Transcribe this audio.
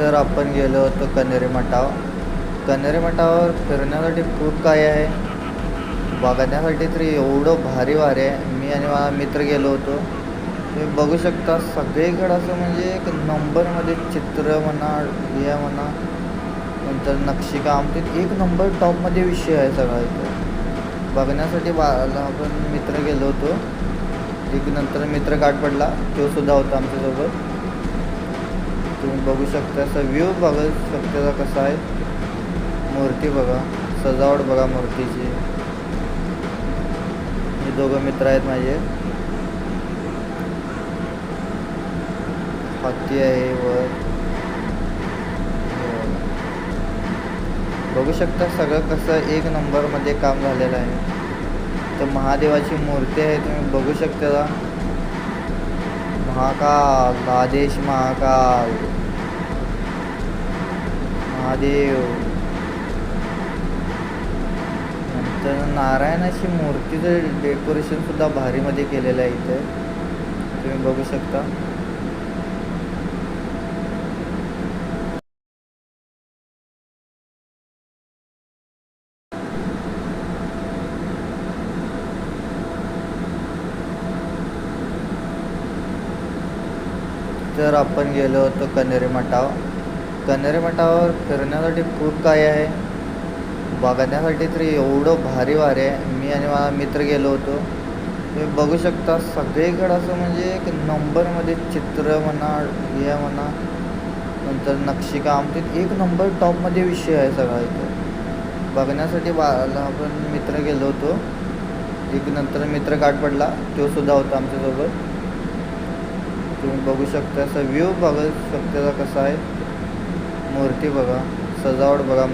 तर आपण गेलो होतो कन्हेरी मठावर. कन्हेरी मठावर फिरण्यासाठी खूप काही आहे, बघण्यासाठी तरी एवढं भारी भारी आहे. मी आणि माझा मित्र गेलो होतो. तुम्ही बघू शकता सगळीकडं असं म्हणजे एक नंबरमध्ये चित्र म्हणा, हे म्हणा, नंतर नक्षीकाम, ते एक नंबर टॉपमध्ये विषय आहे सगळा इथं. बघण्यासाठी आपण मित्र गेलो होतो. एक नंतर मित्र गाठ पडला, तो सुद्धा होता आमच्यासोबत. तुम्ही बघू शकता असं व्ह्यू बघू शकता कसा आहे. मूर्ती बघा, सजावट बघा मूर्तीची. हे दोघं मित्र आहेत माझे. हत्ती आहे वर. बघू शकता सगळं कसं एक नंबरमध्ये काम झालेलं आहे. तर महादेवाची मूर्ती आहे, तुम्ही बघू शकता. महाकाल, आदेश महाकाल, महादेव. नंतर नारायणाची मूर्तीचं डेकोरेशन सुद्धा भारीमध्ये केलेलं आहे इथे, तुम्ही बघू शकता. तर आपण गेलो होतो कन्हेरी मठावर. कन्हेरी मठावर फिरण्यासाठी खूप काही आहे, बघण्यासाठी तरी एवढं भारी भारी आहे. मी आणि माझा मित्र गेलो होतो. तुम्ही बघू शकता सगळीकडं असं म्हणजे एक नंबरमध्ये चित्र म्हणा, हे म्हणा, नंतर नक्षीकाम, ते एक नंबर टॉपमध्ये विषय आहे सगळा इथं. बघण्यासाठी आपण मित्र गेलो होतो. एक नंतर मित्र गाठ पडला, तो सुद्धा होता आमच्यासोबत. तुम्ही बघू शकता असं व्ह्यू बघू शकता कसा आहे. मूर्ती बघा, सजावट बघा.